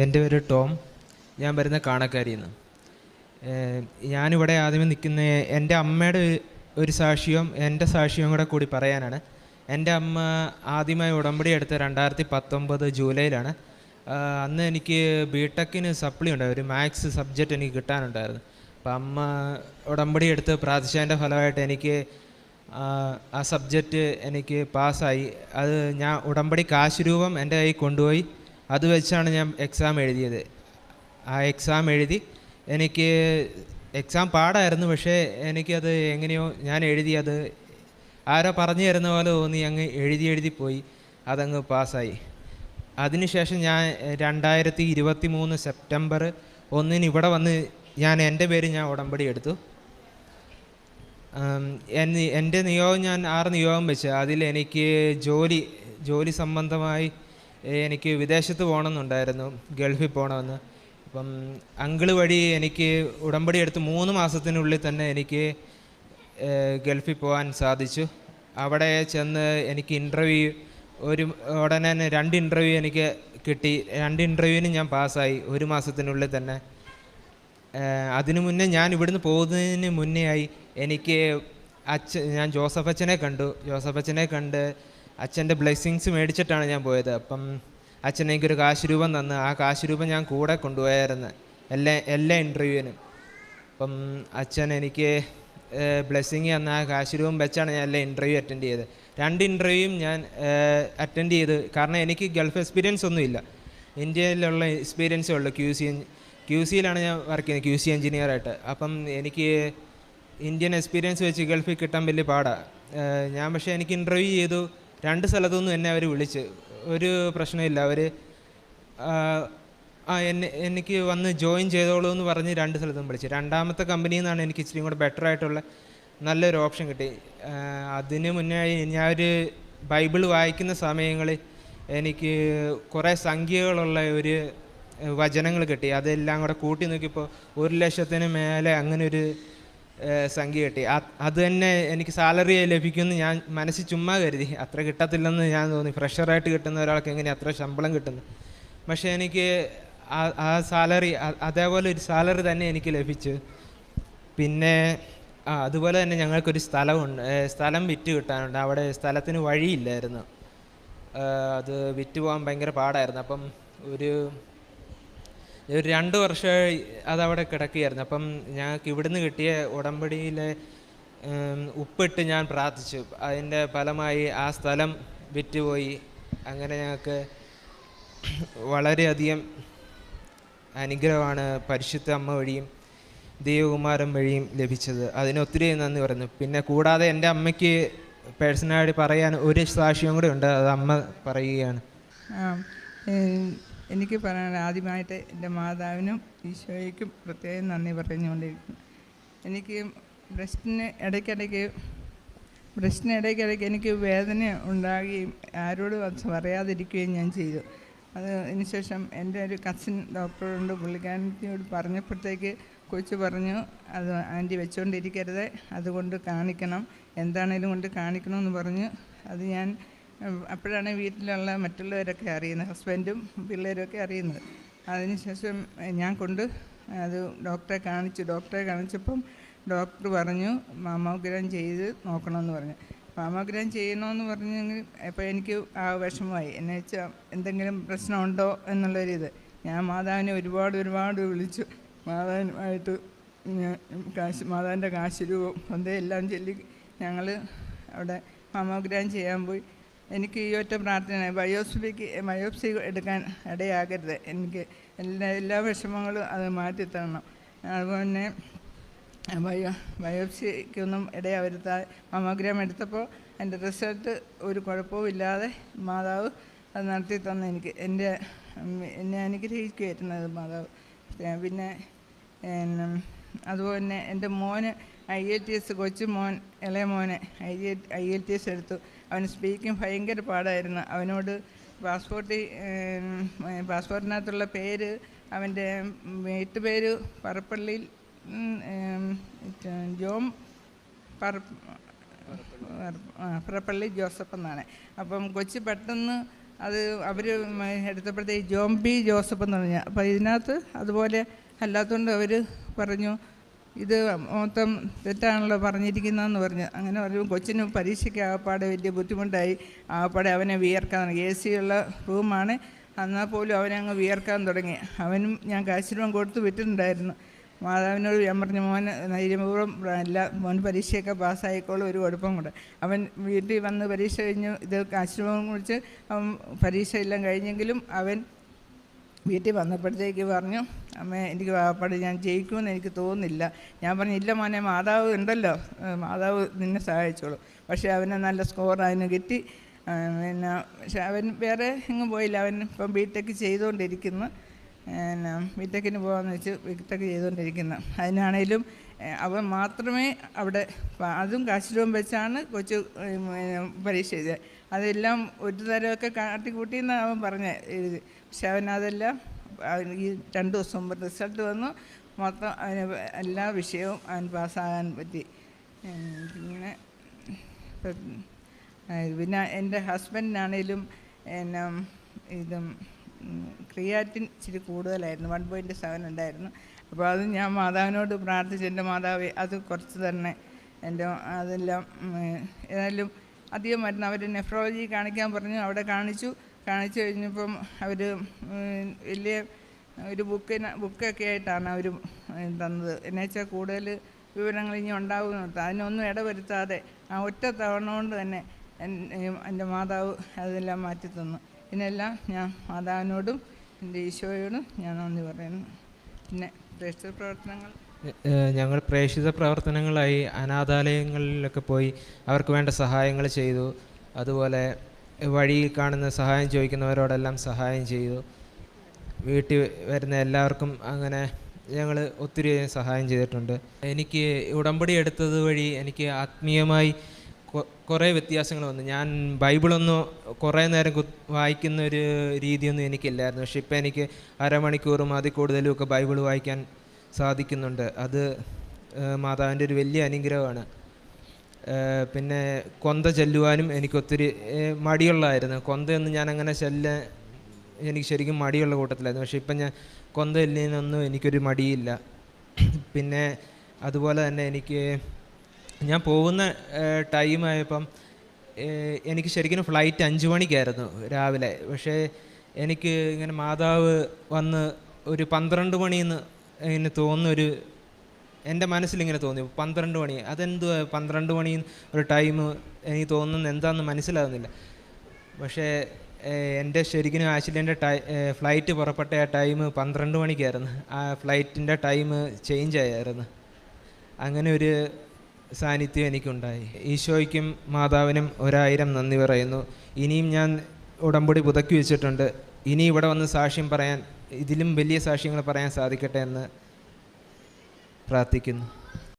എൻ്റെ പേര് ടോം. ഞാൻ വരുന്ന കാണക്കാരിയിൽ നിന്ന്. ഞാനിവിടെ ആദ്യമേ നിൽക്കുന്ന എൻ്റെ അമ്മയുടെ ഒരു സാക്ഷ്യവും എൻ്റെ സാക്ഷ്യവും കൂടി പറയാനാണ്. എൻ്റെ അമ്മ ആദ്യമായി ഉടമ്പടി എടുത്ത 2019 ജൂലൈയിലാണ്. അന്ന് എനിക്ക് ബിടെക്കിന് സപ്ലി ഉണ്ടായി, ഒരു മാത്സ് സബ്ജക്റ്റ് എനിക്ക് കിട്ടാനുണ്ടായിരുന്നു. അപ്പം അമ്മ ഉടമ്പടി എടുത്ത് പ്രാർത്ഥിച്ചതിൻ്റെ ഫലമായിട്ട് എനിക്ക് ആ സബ്ജക്റ്റ് എനിക്ക് പാസ്സായി. അത് ഞാൻ ഉടമ്പടി കാശ് രൂപം എൻ്റെ കയ്യിൽ കൊണ്ടുപോയി അത് വെച്ചാണ് ഞാൻ എക്സാം എഴുതിയത്. ആ എക്സാം എഴുതി. എനിക്ക് എക്സാം പാടായിരുന്നു, പക്ഷേ എനിക്കത് എങ്ങനെയോ ഞാൻ എഴുതിയത് ആരോ പറഞ്ഞു തരുന്ന പോലെ തോന്നി, അങ്ങ് എഴുതി പോയി, അതങ്ങ് പാസ്സായി. അതിനുശേഷം ഞാൻ 2023 സെപ്റ്റംബർ 1 ഇവിടെ വന്ന് എൻ്റെ പേര് ഞാൻ ഉടമ്പടി എടുത്തു. എൻ്റെ നിയോഗം ഞാൻ 6 നിയോഗം വെച്ച്. അതിൽ എനിക്ക് ജോലി സംബന്ധമായി എനിക്ക് വിദേശത്ത് പോകണമെന്നുണ്ടായിരുന്നു, ഗൾഫിൽ പോകണമെന്ന്. അപ്പം അങ്കിള് വഴി എനിക്ക് ഉടമ്പടി എടുത്ത് 3 മാസത്തിനുള്ളിൽ തന്നെ എനിക്ക് ഗൾഫിൽ പോകാൻ സാധിച്ചു. അവിടെ ചെന്ന് എനിക്ക് ഉടനെ തന്നെ 2 ഇൻ്റർവ്യൂ എനിക്ക് കിട്ടി. 2 ഇൻ്റർവ്യൂവിന് ഞാൻ പാസ്സായി 1 മാസത്തിനുള്ളിൽ തന്നെ. അതിനു മുന്നേ ഞാൻ ഇവിടുന്ന് പോകുന്നതിന് മുന്നേ ആയി എനിക്ക് ഞാൻ ജോസഫ് അച്ഛനെ കണ്ട് അച്ഛൻ്റെ ബ്ലെസ്സിങ്സ് മേടിച്ചിട്ടാണ് ഞാൻ പോയത്. അപ്പം അച്ഛൻ എനിക്കൊരു കാശ് രൂപം തന്ന്, ആ കാശ് രൂപം ഞാൻ കൂടെ കൊണ്ടുപോയായിരുന്നു എല്ലാ ഇൻ്റർവ്യൂവിനും. അപ്പം അച്ഛൻ എനിക്ക് ബ്ലെസ്സിങ് തന്ന ആ കാശ് രൂപം വെച്ചാണ് ഞാൻ എല്ലാ ഇൻ്റർവ്യൂ അറ്റൻഡ് ചെയ്തത്. 2 ഇൻ്റർവ്യൂവും ഞാൻ അറ്റൻഡ് ചെയ്ത്. കാരണം എനിക്ക് ഗൾഫ് എക്സ്പീരിയൻസ് ഒന്നുമില്ല, ഇന്ത്യയിലുള്ള എക്സ്പീരിയൻസേ ഉള്ളൂ. ക്യു സിയിലാണ് ഞാൻ വർക്ക് ചെയ്യുന്നത്, QC എഞ്ചിനീയറായിട്ട്. അപ്പം എനിക്ക് ഇന്ത്യൻ എക്സ്പീരിയൻസ് വെച്ച് ഗൾഫിൽ കിട്ടാൻ വലിയ പാടാണ്. പക്ഷേ എനിക്ക് ഇൻ്റർവ്യൂ ചെയ്തു. 2 സ്ഥലത്തുനിന്നും എന്നെ അവർ വിളിച്ച്, ഒരു പ്രശ്നമില്ല. അവർ എനിക്ക് വന്ന് ജോയിൻ ചെയ്തോളൂ എന്ന് പറഞ്ഞ് 2 സ്ഥലത്തും വിളിച്ച്. 2ാമത്തെ കമ്പനിയിൽ നിന്നാണ് എനിക്ക് ഇച്ചിരി കൂടെ ബെറ്റർ ആയിട്ടുള്ള നല്ലൊരു ഓപ്ഷൻ കിട്ടി. അതിന് മുന്നേ ഞാനൊരു ബൈബിൾ വായിക്കുന്ന സമയങ്ങളിൽ എനിക്ക് കുറേ സംഖ്യകളുള്ള ഒരു വചനങ്ങൾ കിട്ടി. അതെല്ലാം കൂടെ കൂട്ടി നോക്കിയപ്പോൾ 1,00,000 മേലെ അങ്ങനെ ഒരു സംഖ്യ കിട്ടി. അത് തന്നെ എനിക്ക് സാലറി ലഭിക്കുമെന്ന് ഞാൻ മനസ്സിൽ ചുമ്മാ കരുതി. അത്ര കിട്ടത്തില്ലെന്ന് ഞാൻ തോന്നി. ഫ്രഷറായിട്ട് കിട്ടുന്ന ഒരാൾക്ക് എങ്ങനെ അത്ര ശമ്പളം കിട്ടുന്നു? പക്ഷേ എനിക്ക് ആ സാലറി, അതേപോലെ ഒരു സാലറി തന്നെ എനിക്ക് ലഭിച്ചു. പിന്നെ അതുപോലെ തന്നെ ഞങ്ങൾക്കൊരു സ്ഥലം വിറ്റ് കിട്ടാനുണ്ട്. അവിടെ സ്ഥലത്തിന് വഴിയില്ലായിരുന്നു, അത് വിറ്റ് പോകാൻ ഭയങ്കര പാടായിരുന്നു. അപ്പം ഒരു 2 വർഷമായി അതവിടെ കിടക്കുകയായിരുന്നു. അപ്പം ഞങ്ങൾക്ക് ഇവിടുന്ന് കിട്ടിയ ഉടമ്പടിയിലെ ഉപ്പിട്ട് ഞാൻ പ്രാർത്ഥിച്ചു. അതിൻ്റെ ഫലമായി ആ സ്ഥലം വിറ്റുപോയി. അങ്ങനെ ഞങ്ങൾക്ക് വളരെയധികം അനുഗ്രഹമാണ് പരിശുദ്ധ അമ്മ വഴിയും ദൈവകുമാരൻ വഴിയും ലഭിച്ചത്. അതിന് ഒത്തിരി നന്ദി പറയുന്നു. പിന്നെ കൂടാതെ എൻ്റെ അമ്മയ്ക്ക് പേഴ്സണലായിട്ട് പറയാൻ ഒരു സാക്ഷ്യം കൂടെ ഉണ്ട്, അത് അമ്മ പറയുകയാണ്. എനിക്ക് പറയാൻ ആദ്യമായിട്ട് എൻ്റെ മാതാവിനും ഈശോയ്ക്കും പ്രത്യേകം നന്ദി പറഞ്ഞുകൊണ്ടിരിക്കുന്നു. എനിക്ക് ബ്രസ്റ്റിന് ഇടയ്ക്കിടയ്ക്ക് എനിക്ക് വേദന ഉണ്ടാകുകയും ആരോടും അത് പറയാതിരിക്കുകയും ഞാൻ ചെയ്തു. അതിന് ശേഷം എൻ്റെ ഒരു കസിൻ ഡോക്ടറുണ്ട്, പുള്ളിക്കാരത്തിയോട് പറഞ്ഞപ്പോഴത്തേക്ക് കൊച്ചു പറഞ്ഞു, അത് ആൻറ്റി വെച്ചുകൊണ്ടിരിക്കരുത്, അതുകൊണ്ട് കാണിക്കണം, എന്താണേലും കൊണ്ട് കാണിക്കണമെന്ന് പറഞ്ഞു. അത് ഞാൻ അപ്പോഴാണ് വീട്ടിലുള്ള മറ്റുള്ളവരൊക്കെ അറിയുന്നത്, ഹസ്ബൻഡും പിള്ളേരൊക്കെ അറിയുന്നത്. അതിനുശേഷം ഞാൻ അത് ഡോക്ടറെ കാണിച്ചപ്പം ഡോക്ടർ പറഞ്ഞു മാമോഗ്രാം ചെയ്ത് നോക്കണമെന്ന് പറഞ്ഞു. മാമോഗ്രാം ചെയ്യണമെന്ന് പറഞ്ഞെങ്കിൽ അപ്പോൾ എനിക്ക് ആ വിഷമമായി. എന്നു വെച്ചാൽ എന്തെങ്കിലും പ്രശ്നമുണ്ടോ എന്നുള്ളൊരിത്. ഞാൻ മാതാവിനെ ഒരുപാട് വിളിച്ചു. മാതാവിനുമായിട്ട് മാതാവിൻ്റെ കാശ് രൂപം എല്ലാം ചൊല്ലി ഞങ്ങൾ അവിടെ മാമോഗ്രാം ചെയ്യാൻ പോയി. എനിക്ക് ഈ ഒറ്റ പ്രാർത്ഥന, ബയോപ്സി എടുക്കാൻ ഇടയാകരുത്, എനിക്ക് എല്ലാ വിഷമങ്ങളും അത് മാറ്റിത്തരണം. അതുപോലെ തന്നെ ബയോപ്സിക്കൊന്നും ഇടയാവരുത്ത മാമോഗ്രാം എടുത്തപ്പോൾ എൻ്റെ റിസൾട്ട് ഒരു കുഴപ്പമില്ലാതെ മാതാവ് അത് നടത്തി തന്നു. എന്നെ അനുഗ്രഹിക്കുമായിരുന്നത് മാതാവ്. പിന്നെ അതുപോലെ തന്നെ എൻ്റെ മോന് IELTS, കൊച്ചുമോൻ ഇളയ മോനെ IELTS എടുത്തു. അവന് സ്പീക്കിംഗ് ഭയങ്കര പാടായിരുന്നു. അവനോട് പാസ്പോർട്ടിനകത്തുള്ള പേര്, അവൻ്റെ വീട്ടുപേര് പറപ്പള്ളിയിൽ പറപ്പള്ളി ജോസഫ് എന്നാണ്. അപ്പം കൊച്ചു പെട്ടെന്ന് അത് അവർ എടുത്തപ്പോഴത്തേക്ക് ജോംബി ജോസഫ് എന്ന് പറഞ്ഞാൽ, അപ്പോൾ ഇതിനകത്ത് അതുപോലെ അല്ലാത്തതുകൊണ്ട് അവർ പറഞ്ഞു ഇത് മൊത്തം തെറ്റാണല്ലോ പറഞ്ഞിരിക്കുന്നതെന്ന് പറഞ്ഞു. അങ്ങനെ പറഞ്ഞു. കൊച്ചിന് പരീക്ഷയ്ക്ക് ആകപ്പാടെ വലിയ ബുദ്ധിമുട്ടായി. ആകപ്പാടെ അവനെ വിയർക്കാൻ, AC ഉള്ള റൂമാണ്, എന്നാൽ പോലും അവനങ്ങ് വിയർക്കാൻ തുടങ്ങി. അവനും ഞാൻ കാശ് രൂപ കൊടുത്ത് വിട്ടിട്ടുണ്ടായിരുന്നു. മാതാവിനോട് ഞാൻ പറഞ്ഞു, മോൻ ധൈര്യപൂർവ്വം മോൻ പരീക്ഷയൊക്കെ പാസ്സായിക്കോളും, ഒരു കുഴപ്പം കൂടെ. അവൻ വീട്ടിൽ വന്ന് പരീക്ഷ കഴിഞ്ഞ് ഇത് കാശ് രൂപ കുറിച്ച് അവൻ പരീക്ഷ എല്ലാം കഴിഞ്ഞെങ്കിലും അവൻ വീട്ടിൽ വന്നപ്പോഴത്തേക്ക് പറഞ്ഞു, അമ്മ എനിക്ക് വാപ്പാട് ഞാൻ ജയിക്കുമെന്ന് എനിക്ക് തോന്നുന്നില്ല. ഞാൻ പറഞ്ഞു, ഇല്ല മോനെ, മാതാവ് ഉണ്ടല്ലോ, മാതാവ് നിന്നെ സഹായിച്ചോളൂ. പക്ഷേ അവന് നല്ല സ്കോർ അതിന് കിട്ടി. പിന്നെ പക്ഷെ അവൻ വേറെ എങ്ങും പോയില്ല. അവൻ ഇപ്പം BTech ചെയ്തുകൊണ്ടിരിക്കുന്നു. പിന്നെ BTechന് പോകാമെന്ന് വെച്ച് BTech ചെയ്തുകൊണ്ടിരിക്കുന്നു. അതിനാണേലും അവൻ മാത്രമേ അവിടെ, അതും കാശ് രൂപം വെച്ചാണ് കൊച്ചു പരീക്ഷ എഴുതിയത്. അതെല്ലാം ഒരു തരമൊക്കെ കാട്ടിക്കൂട്ടിയെന്നാണ് അവൻ എഴുതി. പക്ഷെ അവനതെല്ലാം ഈ 2 ദിവസം മുമ്പ് റിസൾട്ട് വന്നു. മൊത്തം അവന് എല്ലാ വിഷയവും അവൻ പാസ്സാകാൻ പറ്റി. പിന്നെ എൻ്റെ ഹസ്ബൻഡിനാണേലും പിന്നെ ഇതും ക്രിയാറ്റിൻ ഇച്ചിരി കൂടുതലായിരുന്നു, 1.7 ഉണ്ടായിരുന്നു. അപ്പോൾ അത് ഞാൻ മാതാവിനോട് പ്രാർത്ഥിച്ചു, എൻ്റെ മാതാവേ അത് കുറച്ച് തന്നെ എൻ്റെ അതെല്ലാം. ഏതായാലും അധികം മരുന്ന് അവർ നെഫ്രോളജി കാണിക്കാൻ പറഞ്ഞു. അവിടെ കാണിച്ചു കഴിഞ്ഞപ്പം അവർ വലിയ ഒരു ബുക്കൊക്കെ ആയിട്ടാണ് അവർ തന്നത്. എന്നുവെച്ചാൽ കൂടുതൽ വിവരങ്ങൾ ഇനി ഉണ്ടാകുമെന്ന്, അതിനൊന്നും ഇടവരുത്താതെ ആ ഒറ്റ തവണ കൊണ്ട് തന്നെ എൻ്റെ മാതാവ് അതെല്ലാം മാറ്റി തന്നു. ഇതിനെല്ലാം ഞാൻ മാതാവിനോടും എൻ്റെ ഈശോയോടും ഞാൻ നന്ദി പറയുന്നു. പിന്നെ പ്രേക്ഷിത പ്രവർത്തനങ്ങൾ, ഞങ്ങൾ പ്രേക്ഷിത പ്രവർത്തനങ്ങളായി അനാഥാലയങ്ങളിലൊക്കെ പോയി അവർക്ക് വേണ്ട സഹായങ്ങൾ ചെയ്തു. അതുപോലെ വഴിയിൽ കാണുന്ന സഹായം ചോദിക്കുന്നവരോടെല്ലാം സഹായം ചെയ്തു. വീട്ടിൽ വരുന്ന എല്ലാവർക്കും അങ്ങനെ ഞങ്ങൾ ഒത്തിരി സഹായം ചെയ്തിട്ടുണ്ട്. എനിക്ക് ഉടമ്പടി എടുത്തത് വഴി എനിക്ക് ആത്മീയമായി കുറേ വ്യത്യാസങ്ങൾ വന്നു. ഞാൻ ബൈബിളൊന്നും കുറേ നേരം വായിക്കുന്ന ഒരു രീതിയൊന്നും എനിക്കില്ലായിരുന്നു. പക്ഷെ ഇപ്പം എനിക്ക് അരമണിക്കൂറും അതിൽ കൂടുതലും ഒക്കെ ബൈബിൾ വായിക്കാൻ സാധിക്കുന്നുണ്ട്. അത് മാതാവിൻ്റെ ഒരു വലിയ അനുഗ്രഹമാണ്. പിന്നെ കൊന്ത ചെല്ലുവാനും എനിക്കൊത്തിരി മടിയുള്ളതായിരുന്നു. കൊന്തയൊന്നും ഞാനങ്ങനെ എനിക്ക് ശരിക്കും മടിയുള്ള കൂട്ടത്തിലായിരുന്നു. പക്ഷേ ഇപ്പം ഞാൻ കൊന്ത ചെല്ലിനൊന്നും എനിക്കൊരു മടിയില്ല. പിന്നെ അതുപോലെ തന്നെ ഞാൻ പോകുന്ന ടൈമായപ്പം എനിക്ക് ശരിക്കും ഫ്ലൈറ്റ് 5 മണിക്കായിരുന്നു രാവിലെ. പക്ഷേ എനിക്ക് ഇങ്ങനെ മാതാവ് വന്ന് ഒരു 12 മണിയെന്ന് ഇങ്ങനെ തോന്നുന്നൊരു, എൻ്റെ മനസ്സിലിങ്ങനെ തോന്നി 12 മണി. അതെന്തുവാ 12 മണി ഒരു ടൈം എനിക്ക് തോന്നുന്നത് എന്താണെന്ന് മനസ്സിലാകുന്നില്ല. പക്ഷേ എൻ്റെ ശരിക്കും ആക്ച്വലി ഫ്ലൈറ്റ് പുറപ്പെട്ട ആ ടൈം 12 മണിക്കായിരുന്നു. ആ ഫ്ലൈറ്റിൻ്റെ ടൈം ചേഞ്ച് ആയിരുന്നു. അങ്ങനെ ഒരു സാന്നിധ്യം എനിക്കുണ്ടായി. ഈശോയ്ക്കും മാതാവിനും 1000 നന്ദി പറയുന്നു. ഇനിയും ഞാൻ ഉടമ്പടി പുതുക്കി വെച്ചിട്ടുണ്ട്. ഇനി ഇവിടെ വന്ന് സാക്ഷ്യം പറയാൻ, ഇതിലും വലിയ സാക്ഷ്യങ്ങൾ പറയാൻ സാധിക്കട്ടെ എന്ന് പ്രാർത്ഥിക്കുന്നു.